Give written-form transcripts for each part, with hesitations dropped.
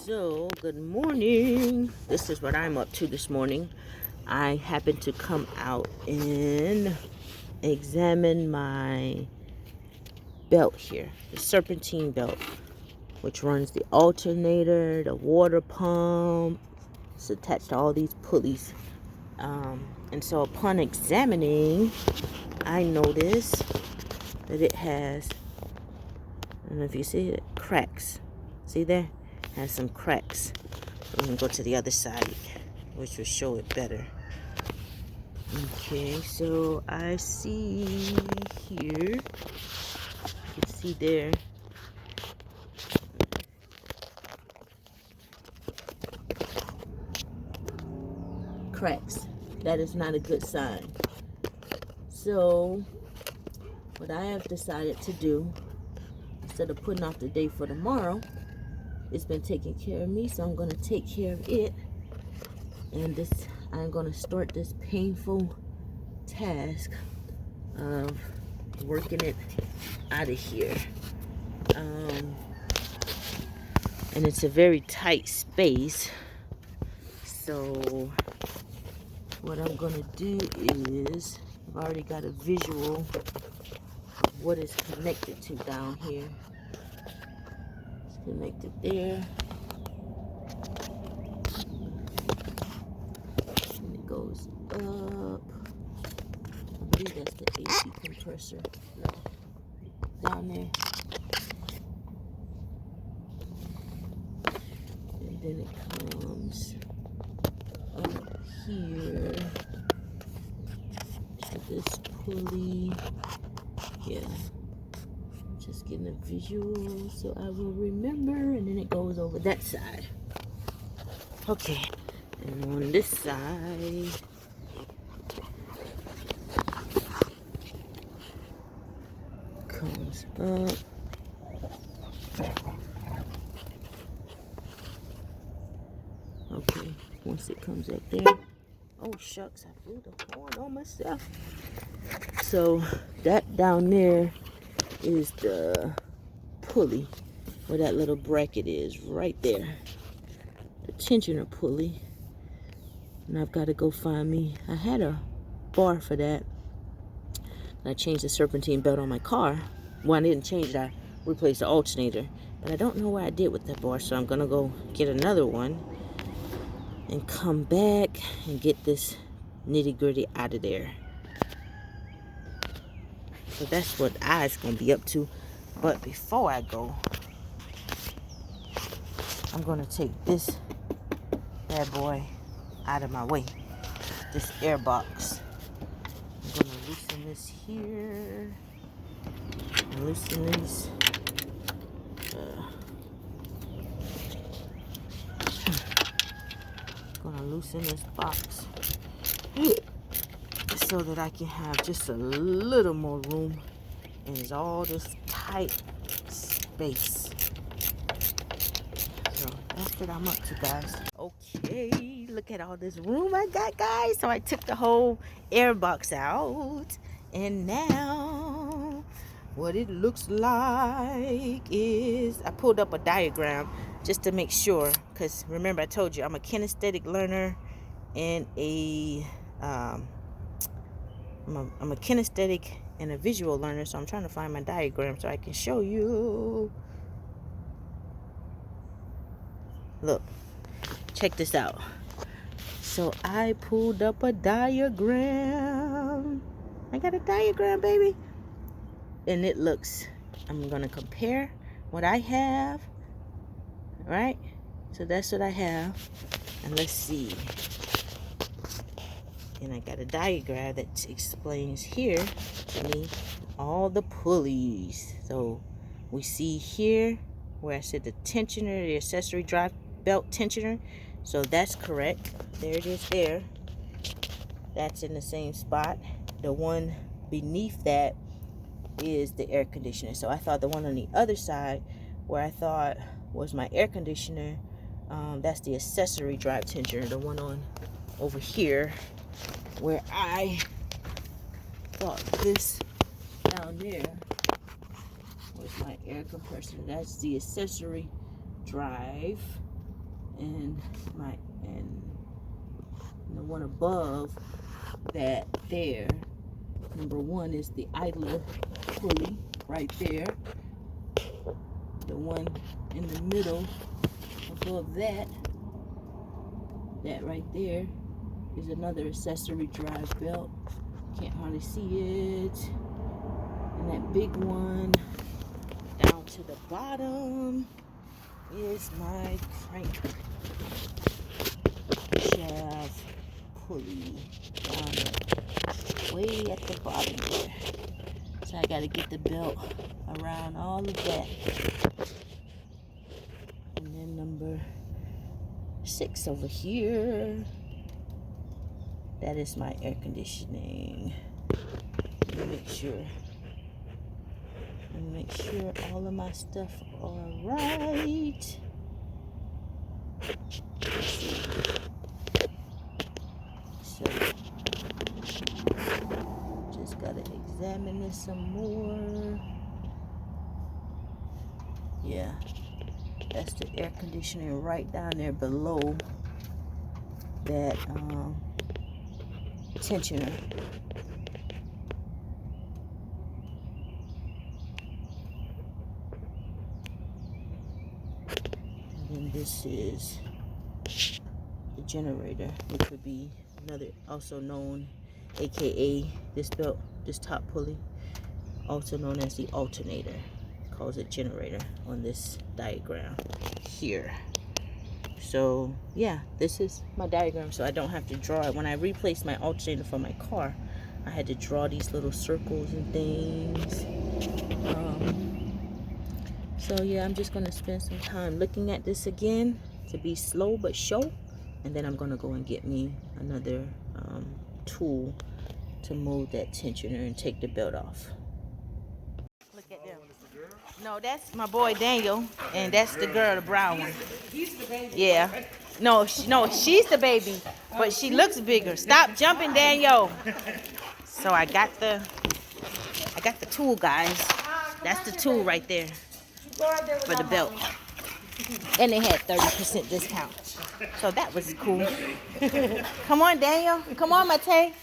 So, good morning. This is what I'm up to this morning. I happened to come out and examine my belt here, the Serpentine belt, which runs the alternator, the water pump. It's attached to all these pulleys. And so upon examining, I noticed that it has, I don't know if you see it, cracks. See there? It has some cracks. I'm going to go to the other side, which will show it better. Okay, so I see here, you can see there, cracks. That is not a good sign. So what I have decided to do, instead of putting off the day for tomorrow, it's been taking care of me, so I'm going to take care of it. And I'm going to start this painful task of working it out of here. And it's a very tight space, so what I'm going to do is, I've already got a visual of what is connected to down here. It's connected there. And it goes up. I believe that's the AC compressor. No, down there. And then it comes up here to this pulley. Yeah, just getting a visual so I will remember. And then it goes over that side. Okay, and on this side, comes up. Okay, once it comes up there, oh shucks, I blew the horn on myself. So that down there is the pulley, where that little bracket is, right there. The tensioner pulley. And I've got to go find me, I had a bar for that. I changed the Serpentine belt on my car. Well, I didn't change it, I replaced the alternator. But I don't know what I did with that bar, so I'm going to go get another one and come back and get this nitty-gritty out of there. So that's what I was going to be up to. But before I go, I'm going to take this bad boy out of my way. This air box. I'm going to loosen this here. And loosen these. I'm going to loosen this box so that I can have just a little more room. And it's all this tight space. So that's what I'm up to, guys. Okay, look at all this room I got, guys. So I took the whole air box out, and now what it looks like is, I pulled up a diagram just to make sure, because remember I told you I'm a kinesthetic learner and I'm a kinesthetic and a visual learner, so I'm trying to find my diagram so I can show you. Look, check this out. So I pulled up a diagram. I got a diagram, baby. And it looks, I'm going to compare what I have, right? So that's what I have. And let's see. And I got a diagram that explains here to me all the pulleys. So we see here where I said the tensioner, the accessory drive belt tensioner. So that's correct. There it is there. That's in the same spot. The one beneath that is the air conditioner. So I thought the one on the other side, where I thought was my air conditioner, that's the accessory drive tensioner. The one on over here, where I thought this down there was my air compressor. That's the accessory drive and the one above that there. Number one is the idler pulley right there. The one in the middle above that right there is another accessory drive belt. Can't hardly see it. And that big one down to the bottom is my crank shaft pulley down way at the bottom there. So I gotta get the belt around all of that. And then number 6 over here, that is my air conditioning. Let me make sure all of my stuff are right. So just gotta examine this some more. Yeah, that's the air conditioning right down there below that tensioner. And then this is the generator, which would be another, also known, aka this belt, this top pulley, also known as the alternator. It calls it generator on this diagram here. So yeah, this is my diagram, so I don't have to draw it. When I replaced my alternator for my car, I had to draw these little circles and things. So yeah, I'm just gonna spend some time looking at this again to be slow but sure, and then I'm gonna go and get me another tool to move that tensioner and take the belt off. Look at them. No, that's my boy Daniel, and that's the girl, the brown one. He's the baby. Yeah. No, she's the baby, but she looks bigger. Stop jumping, Daniel. So I got the tool, guys. That's the tool right there for the belt. And they had 30% discount. So that was cool. Come on, Daniel. Come on, Mate.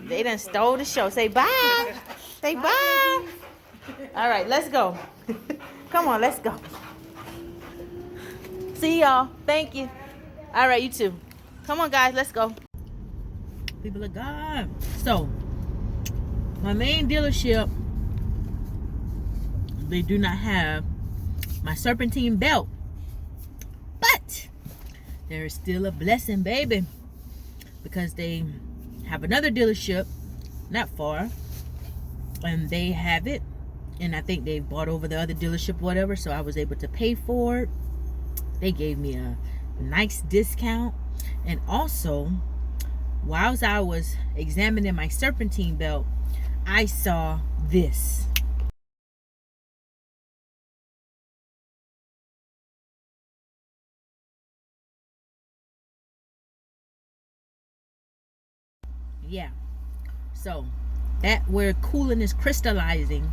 They done stole the show. Say bye. Say bye. All right, let's go. Come on, let's go. See y'all. Thank you. All right, you too. Come on, guys, let's go. People of God. So, my main dealership, they do not have my Serpentine belt. But there is still a blessing, baby. Because they have another dealership not far. And they have it. And I think they bought over the other dealership, whatever. So I was able to pay for it. They gave me a nice discount. And also, whilst I was examining my Serpentine belt, I saw this. Yeah. So, that where coolant is crystallizing,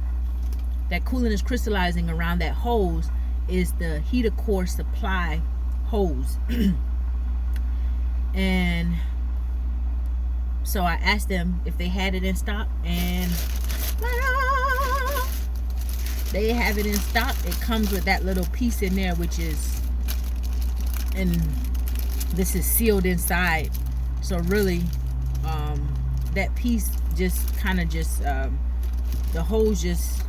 around that hose is the heater core supply hose. And so I asked them if they had it in stock, and they have it in stock. It comes with that little piece in there, which is, and this is sealed inside. So really, that piece just kind of the hose just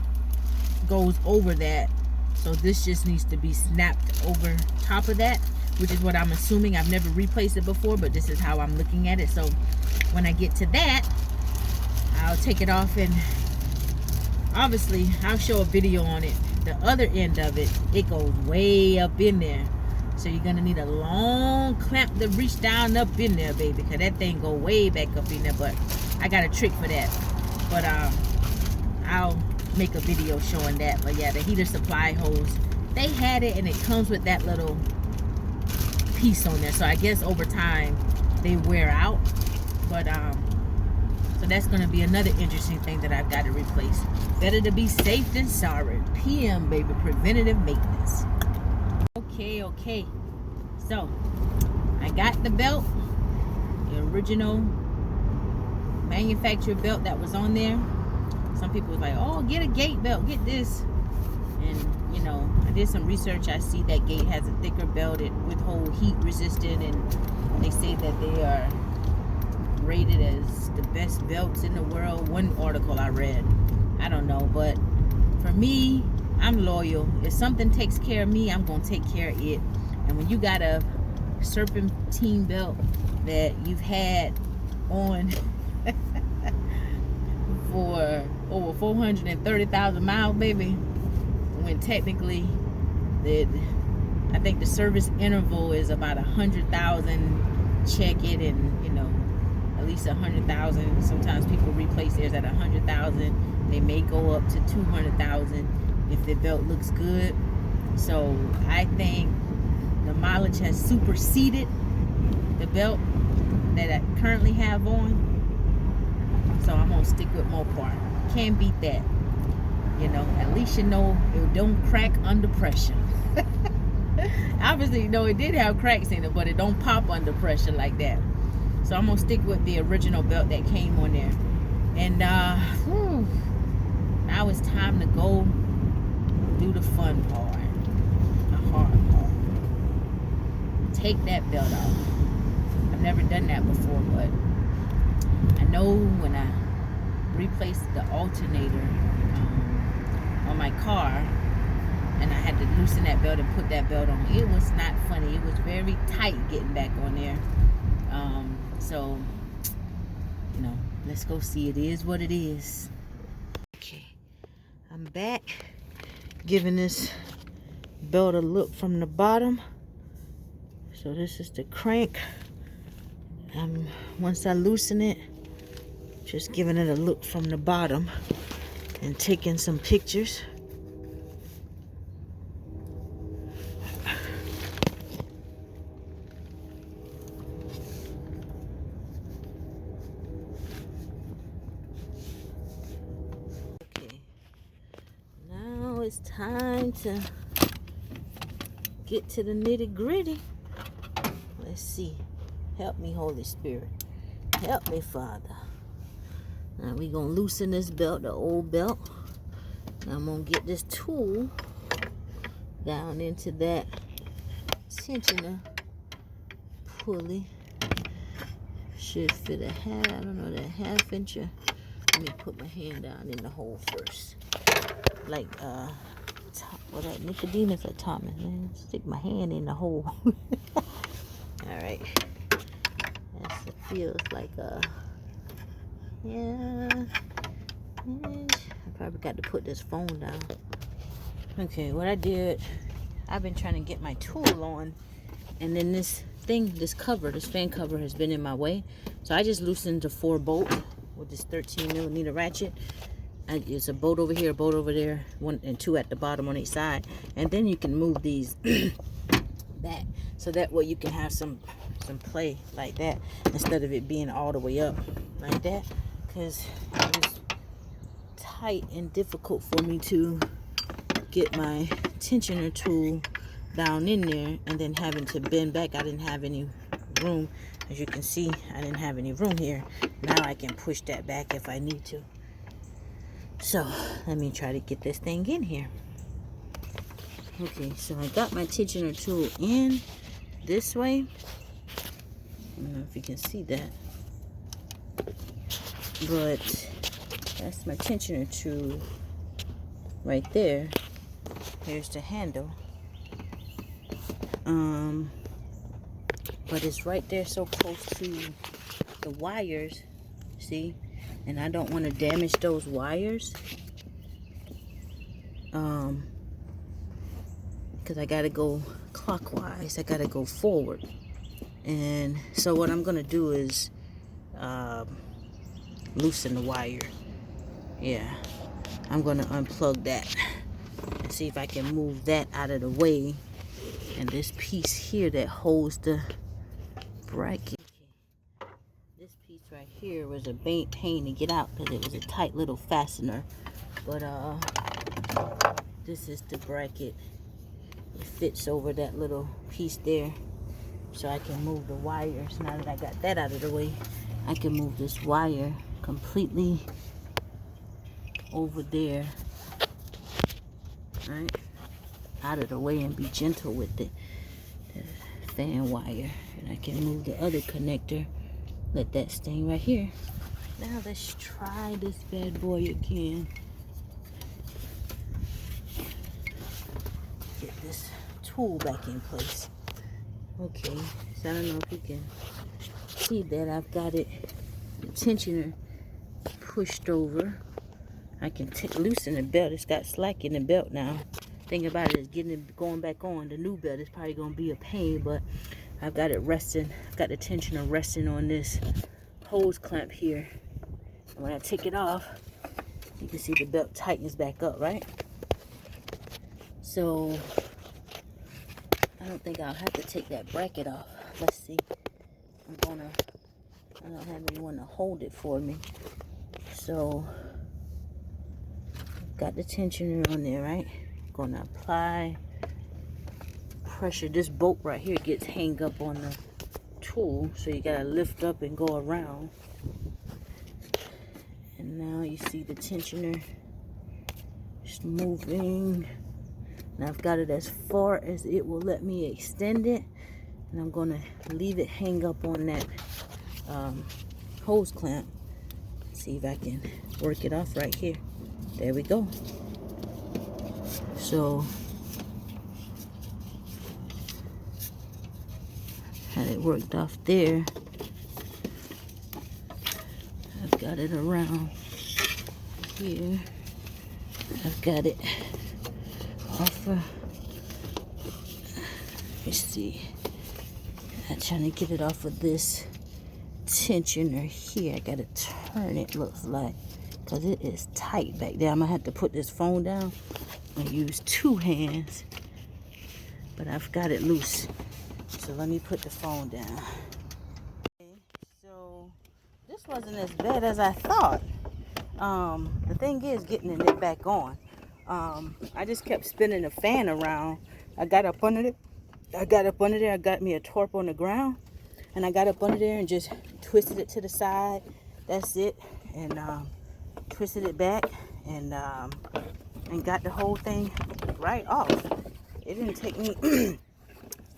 goes over that. So this just needs to be snapped over top of that, which is what I'm assuming. I've never replaced it before, but this is how I'm looking at it. So when I get to that, I'll take it off, and obviously I'll show a video on it. The other end of it, it goes way up in there. So you're gonna need a long clamp to reach down up in there, baby, because that thing go way back up in there. But I got a trick for that. But I'll make a video showing that. But yeah, the heater supply hose, they had it, and it comes with that little piece on there. So I guess over time they wear out. But so that's gonna be another interesting thing that I've got to replace. Better to be safe than sorry. PM, baby, preventative maintenance. Okay. So I got the belt, the original manufacturer belt that was on there. Some people was like, oh, get a gate belt, get this. And you know, I did some research. I see that gate has a thicker belt, it withhold heat resistant, and they say that they are rated as the best belts in the world. One article I read, I don't know, but for me, I'm loyal. If something takes care of me, I'm gonna take care of it. And when you got a Serpentine belt that you've had on for over 430,000 miles, baby, when technically I think the service interval is about 100,000, check it, and you know, at least 100,000. Sometimes people replace theirs at 100,000. They may go up to 200,000 if the belt looks good. So I think the mileage has superseded the belt that I currently have on. So I'm gonna stick with Mopar. Can't beat that. You know, at least you know it don't crack under pressure. Obviously, you know, it did have cracks in it, but it don't pop under pressure like that. So I'm gonna stick with the original belt that came on there. And now it's time to go do the fun part, the hard part. Take that belt off. I've never done that before, but I know when I replaced the alternator on my car, and I had to loosen that belt and put that belt on, it was not funny. It was very tight getting back on there. So, you know, let's go see. It is what it is. Okay, I'm back, giving this belt a look from the bottom. So this is the crank. Once I loosen it, just giving it a look from the bottom and taking some pictures. Okay, now it's time to get to the nitty-gritty. Let's see. Help me, Holy Spirit. Help me, Father. Now we're going to loosen this belt, the old belt. Now I'm going to get this tool down into that tensioner pulley. Should fit a half, I don't know, that half inch. Let me put my hand down in the hole first. Like, what that Nicodemus or Thomas, man. Stick my hand in the hole. Alright. It feels like yeah. I probably got to put this phone down. Okay, what I did, I've been trying to get my tool on, and then this fan cover has been in my way. So I just loosened the 4 bolt with this 13mm ratchet. It's a bolt over here, a bolt over there, 1 and 2 at the bottom on each side. And then you can move these back, so that way you can have some play like that, instead of it being all the way up like that, because it was tight and difficult for me to get my tensioner tool down in there, and then having to bend back. I didn't have any room. As you can see, I didn't have any room here. Now I can push that back if I need to. So let me try to get this thing in here. Okay, so I got my tensioner tool in this way. I don't know if you can see that, but that's my tensioner tool right there. Here's the handle. But it's right there, so close to the wires, see? And I don't want to damage those wires, because I gotta go clockwise. I gotta go forward. And so what I'm gonna do is loosen the wire. Yeah, I'm gonna unplug that and see if I can move that out of the way. And this piece here that holds the bracket, this piece right here was a pain to get out because it was a tight little fastener. But this is the bracket. It fits over that little piece there. So I can move the wires. Now that I got that out of the way, I can move this wire completely over there, right, out of the way, and be gentle with the fan wire. And I can move the other connector, let that stay right here. Now let's try this bad boy again. Get this tool back in place. Okay, so I don't know if you can see that I've got it, the tensioner pushed over. I can loosen the belt. It's got slack in the belt now. Thing about it is getting it going back on. The new belt is probably gonna be a pain, but I've got it resting. I've got the tensioner resting on this hose clamp here. And when I take it off, you can see the belt tightens back up, right? So I don't think I'll have to take that bracket off. Let's see. I don't have anyone to hold it for me. So got the tensioner on there, right? Gonna apply pressure. This bolt right here gets hung up on the tool, so you gotta lift up and go around. And now you see the tensioner just moving. Now I've got it as far as it will let me extend it, and I'm gonna leave it hang up on that hose clamp. See if I can work it off right here. There we go. So had it worked off there. I've got it around here. I've got it off of, let's see, I'm trying to get it off of this tensioner here. I gotta turn it, looks like, because it is tight back there. I'm gonna have to put this phone down and use two hands, but I've got it loose. So let me put the phone down. Okay, so this wasn't as bad as I thought. The thing is getting it back on. I just kept spinning the fan around. I got up under it. I got me a torp on the ground, and I got up under there and just twisted it to the side. That's it. And twisted it back and got the whole thing right off. It didn't take me as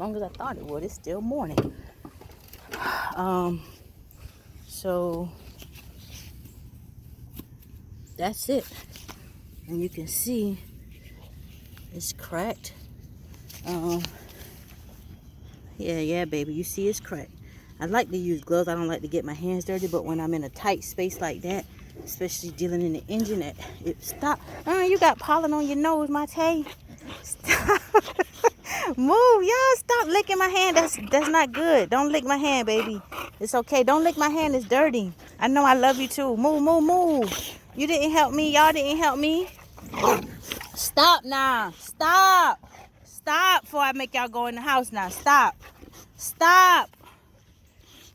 long as I thought it would. It's still morning. So that's it. And you can see it's cracked. Yeah, baby, you see it's cracked. I like to use gloves. I don't like to get my hands dirty, but when I'm in a tight space like that, especially dealing in the engine, it stop. You got pollen on your nose, Mate. Stop. Move, y'all. Stop licking my hand. That's not good. Don't lick my hand, baby. It's okay. Don't lick my hand. It's dirty. I know I love you too. Move. You didn't help me. Y'all didn't help me. Stop now. Stop before I make y'all go in the house now. Stop.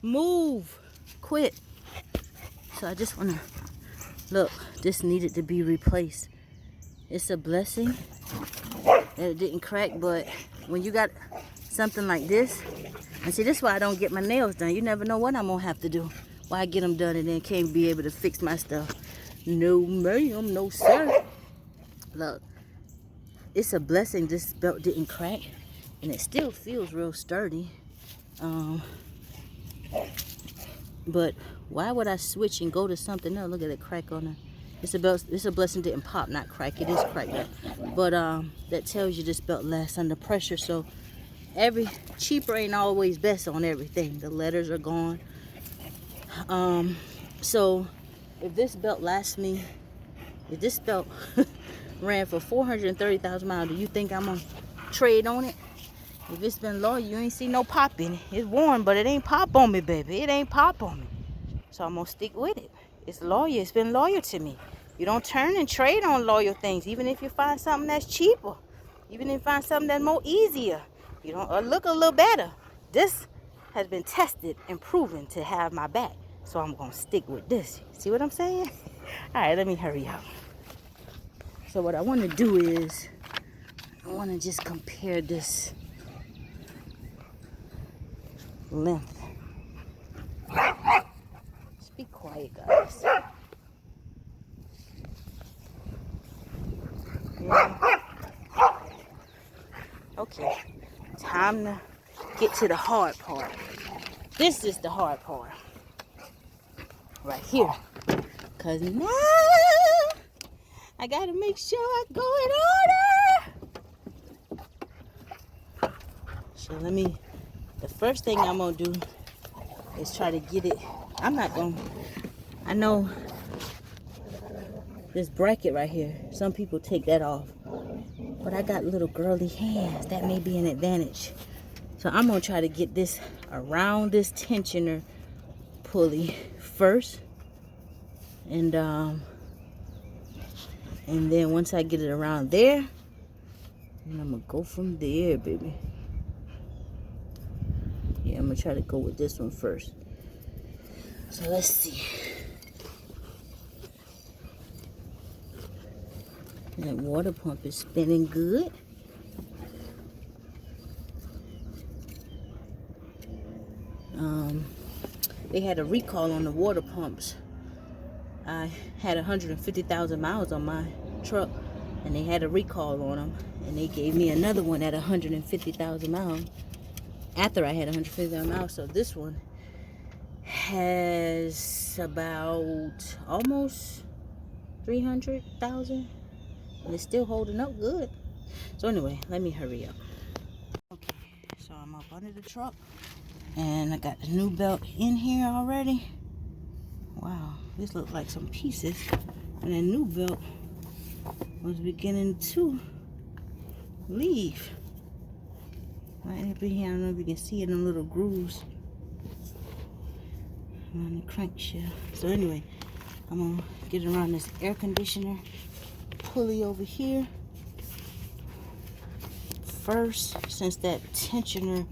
Move. Quit. So I just want to look. This needed to be replaced. It's a blessing that it didn't crack, but when you got something like this, and see, this is why I don't get my nails done. You never know what I'm gonna have to do. Why I get them done and then can't be able to fix my stuff. No ma'am, no sir. Look, it's a blessing this belt didn't crack, and it still feels real sturdy. But why would I switch and go to something else? Look at the crack on it. It's a blessing didn't pop, not crack. It is cracked up. But that tells you this belt lasts under pressure. So cheaper ain't always best on everything. The letters are gone. So if this belt lasts me, if this belt ran for 430,000 miles, do you think I'm gonna trade on it? If it's been loyal, you ain't see no pop in it. It's worn, but it ain't pop on me, baby. It ain't pop on me. So I'm gonna stick with it. It's loyal. It's been loyal to me. You don't turn and trade on loyal things, even if you find something that's cheaper, even if you find something that's more easier, you don't look a little better. This has been tested and proven to have my back, so I'm gonna stick with this. See what I'm saying? All right, let me hurry up. So what I want to do is I want to just compare this length. Just be quiet, guys. Yeah. Okay, time to get to the hard part. This is the hard part. Right here. Because now I got to make sure I go in order. So the first thing I'm going to do is try to get it. I know this bracket right here, some people take that off. But I got little girly hands. That may be an advantage. So I'm going to try to get this around this tensioner pulley first. And then once I get it around there, then I'm going to go from there, baby. Yeah, I'm going to try to go with this one first. So let's see. That water pump is spinning good. They had a recall on the water pumps. I had 150,000 miles on my truck, and they had a recall on them, and they gave me another one at 150,000 miles after I had 150,000 miles. So this one has about almost 300,000, and it's still holding up good. So anyway, let me hurry up. Okay, so I'm up under the truck, and I got the new belt in here already. Wow, this looked like some pieces, and that new belt was beginning to leave. Right up in here, I don't know if you can see it in the little grooves on the crankshaft. So anyway, I'm gonna get around this air conditioner pulley over here first, since that tensioner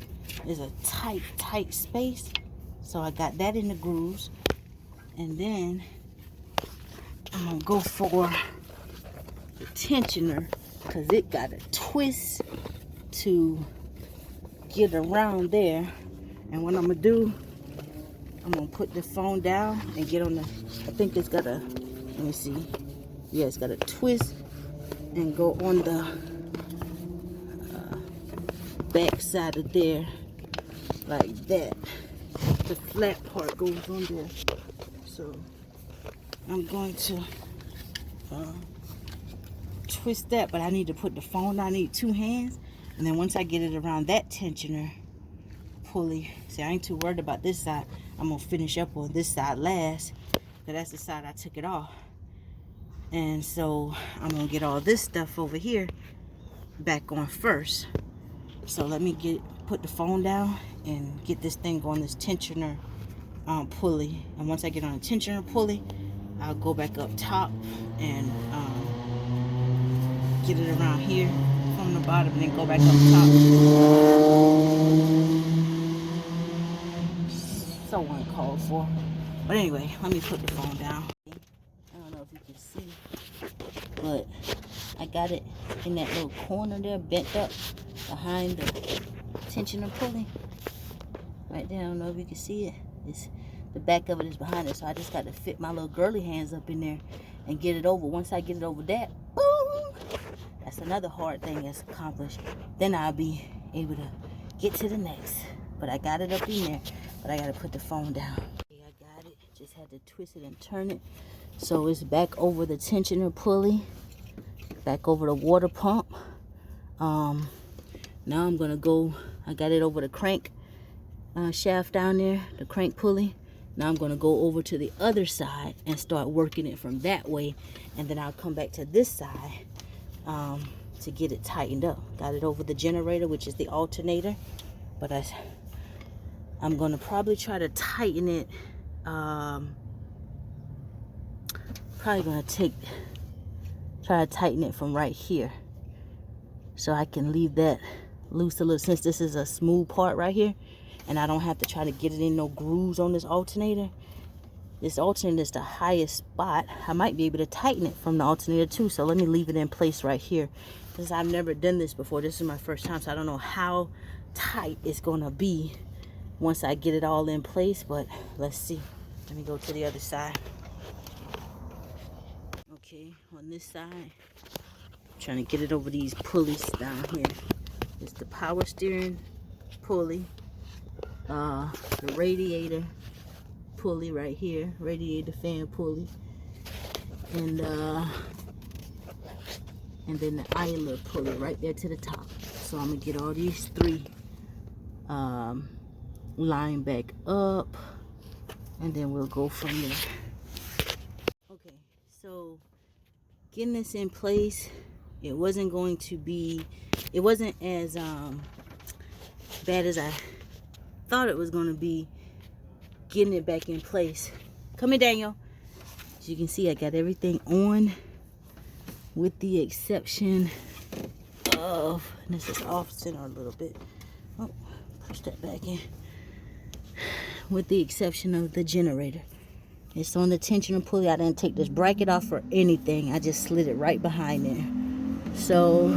is a tight space. So I got that in the grooves, and then I'm gonna go for the tensioner because it got a twist to get around there. And what I'm gonna do, I'm gonna put the phone down and get on the, I think it's got a, let me see, yeah, it's got a twist and go on the back side of there like that. The flat part goes on there. So I'm going to twist that, but I need to put the phone down. I need 2 hands, and then once I get it around that tensioner pulley, see, I ain't too worried about this side. I'm gonna finish up on this side last, because that's the side I took it off. And so I'm gonna get all this stuff over here back on first. So let me put the phone down and get this thing on this tensioner pulley. And once I get on the tensioner pulley, I'll go back up top and get it around here from the bottom, and then go back up top. So uncalled for. But anyway, let me put the phone down. I don't know if you can see, but I got it in that little corner there, bent up behind the tensioner pulley. Right there, I don't know if you can see it. It's, the back of it is behind it, so I just got to fit my little girly hands up in there and get it over. Once I get it over that, boom! That's another hard thing that's accomplished. Then I'll be able to get to the next. But I got it up in there, but I got to put the phone down. Okay, I got it. Just had to twist it and turn it. So it's back over the tensioner pulley, back over the water pump. Now I'm gonna go, I got it over the crank shaft down there, the crank pulley. Now I'm gonna go over to the other side and start working it from that way, and then I'll come back to this side to get it tightened up. Got it over the generator, which is the alternator, but I'm gonna probably try to tighten it. Probably gonna try to tighten it from right here, so I can leave that loose a little, since this is a smooth part right here, and I don't have to try to get it in no grooves on this alternator. This alternator is the highest spot. I might be able to tighten it from the alternator too, so let me leave it in place right here, because I've never done this before. This is my first time, so I don't know how tight it's gonna be once I get it all in place, but let's see. Let me go to the other side. Okay, on this side, I'm trying to get it over these pulleys down here. It's the power steering pulley, the radiator pulley right here, radiator fan pulley, and then the idler pulley right there to the top. So I'm gonna get all these three lined back up, and then we'll go from there. Okay, so getting this in place, it wasn't as bad as I thought it was going to be. Getting it back in place. Come here, Daniel. As you can see, I got everything on, with the exception of, and this is off center a little bit. Oh, push that back in. With the exception of the generator. It's on the tensioner pulley. I didn't take this bracket off or anything. I just slid it right behind there. So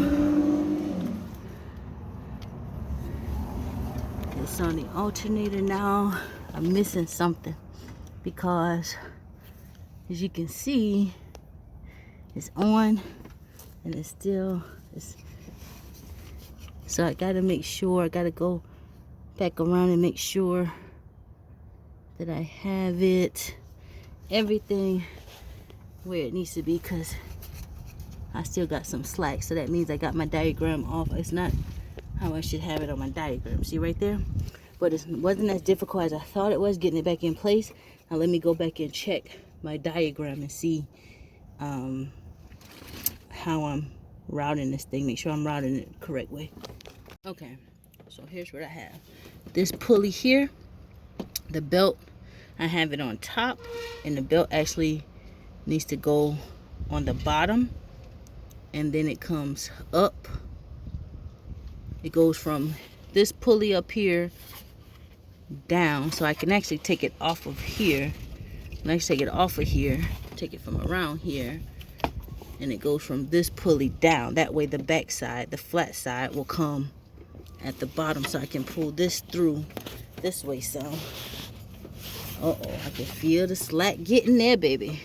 it's on the alternator now. I'm missing something because, as you can see, it's on and it's still, so I gotta make sure, I gotta go back around and make sure that I have everything where it needs to be, because I still got some slack. So that means I got my diagram off. It's not how I should have it on my diagram. See right there? But it wasn't as difficult as I thought it was getting it back in place. Now let me go back and check my diagram and see how I'm routing this thing. Make sure I'm routing it the correct way. Okay, so here's what I have. This pulley here, the belt, I have it on top, and the belt actually needs to go on the bottom, and then it comes up. It goes from this pulley up here down, so I can actually take it off of here. Let's take it off of here, take it from around here, and it goes from this pulley down. That way the back side, the flat side, will come at the bottom, so I can pull this through this way some. Uh-oh, I can feel the slack getting there, baby.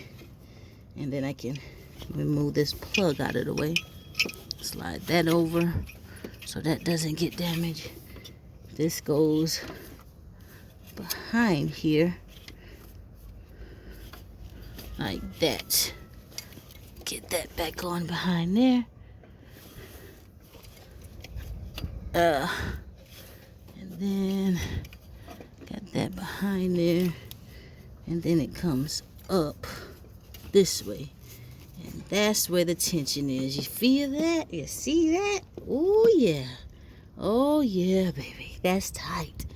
And then I can remove this plug out of the way. Slide that over so that doesn't get damaged. This goes behind here like that. Get that back on behind there. And then got that behind there, and then it comes up this way, and that's where the tension is. You feel that? You see that? Oh yeah, oh yeah, baby, that's tight.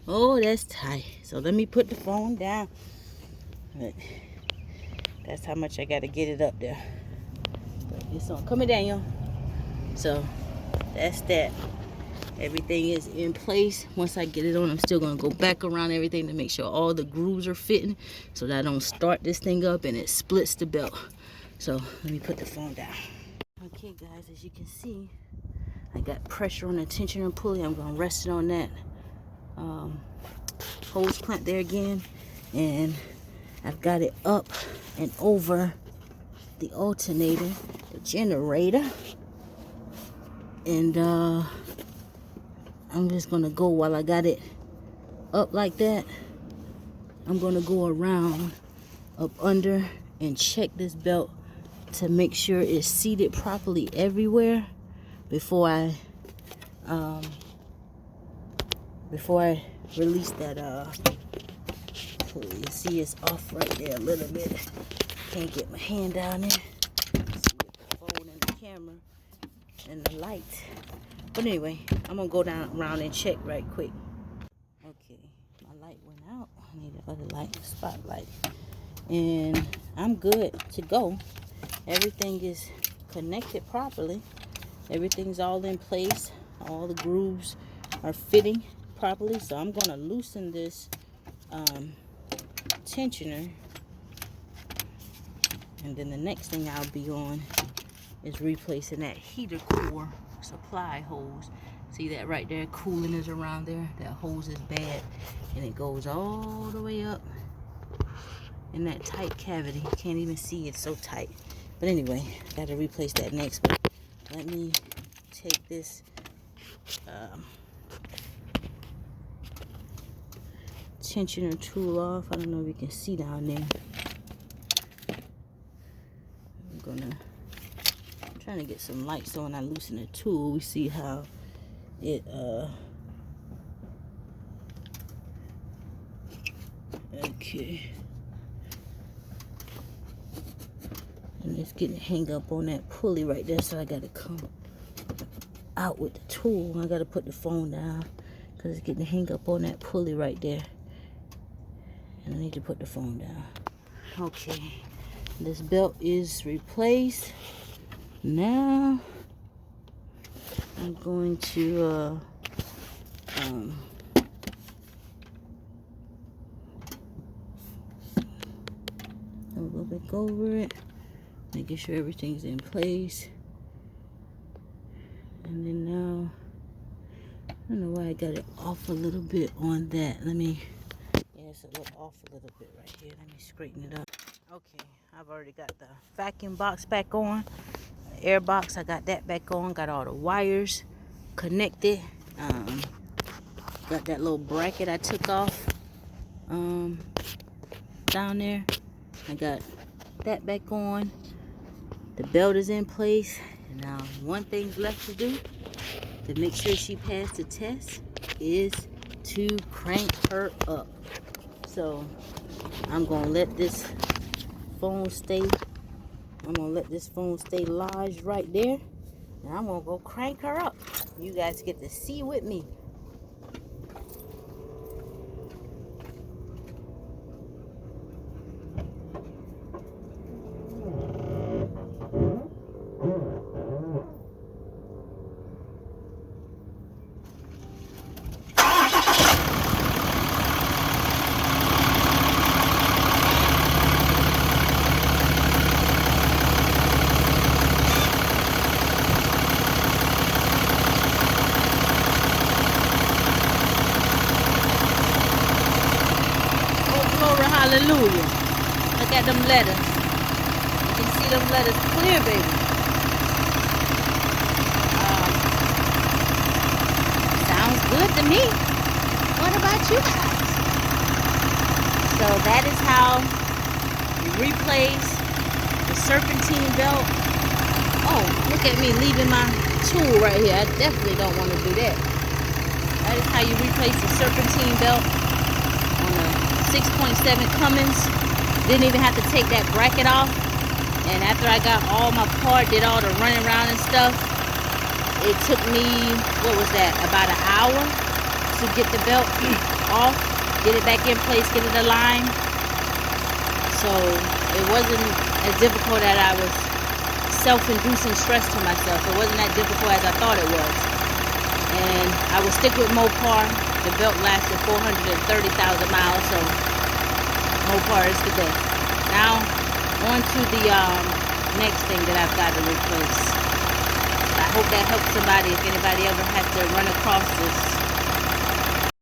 Oh, that's tight. So let me put the phone down. But that's how much I got to get it up there. But it's on. Come here, Daniel. So that's that. Everything is in place. Once I get it on, I'm still going to go back around everything to make sure all the grooves are fitting, so that I don't start this thing up and it splits the belt. So let me put the phone down. Okay guys, as you can see, I got pressure on the tensioner pulley. I'm going to rest it on that hose clamp there again, and I've got it up and over the alternator, the generator, and I'm just gonna go, while I got it up like that, I'm gonna go around up under and check this belt to make sure it's seated properly everywhere before I release that pulley. You see it's off right there a little bit. Can't get my hand down there. See, with the phone and the camera and the light. But anyway, I'm gonna go down around and check right quick. Okay, my light went out. I need the other light, the spotlight. And I'm good to go. Everything is connected properly. Everything's all in place. All the grooves are fitting properly. So I'm gonna loosen this tensioner. And then the next thing I'll be on is replacing that heater core supply hose See that right there? Cooling is around there. That hose is bad. And it goes all the way up in that tight cavity. You can't even see, it's so tight. But anyway, got to replace that next. But let me take this tensioner tool off. I don't know if you can see down there. I'm trying to get some light so when I loosen the tool, we see how it okay. And it's getting hang up on that pulley right there, so I gotta come out with the tool. I gotta put the phone down because it's getting hang up on that pulley right there. And I need to put the phone down. Okay, this belt is replaced. Now I'm going to go back over it, making sure everything's in place. And then now, I don't know why I got it off a little bit on that. Let me, yeah, it's a little off a little bit right here. Let me straighten it up. Okay, I've already got the vacuum box back on. The air box, I got that back on. Got all the wires connected. Got that little bracket I took off down there. I got that back on. The belt is in place. And now one thing's left to do to make sure she passed the test is to crank her up. So I'm gonna let this phone stay. I'm gonna let this phone stay lodged right there. And I'm gonna go crank her up. You guys get to see with me. Hallelujah. Look at them letters. You can see them letters clear, baby. Sounds good to me. What about you guys? So that is how you replace the serpentine belt. Oh, look at me leaving my tool right here. I definitely don't want to do that. That is how you replace the serpentine belt. 6.7 Cummins. Didn't even have to take that bracket off. And after I got all my part, did all the running around and stuff, it took me, what was that, about an hour to get the belt off, get it back in place, get it aligned. So it wasn't as difficult as I was self-inducing stress to myself. It wasn't that difficult as I thought it was. And I will stick with Mopar. The belt lasted 430,000 miles, so Mopar is the best. Now, on to the next thing that I've got to replace. I hope that helps somebody if anybody ever has to run across this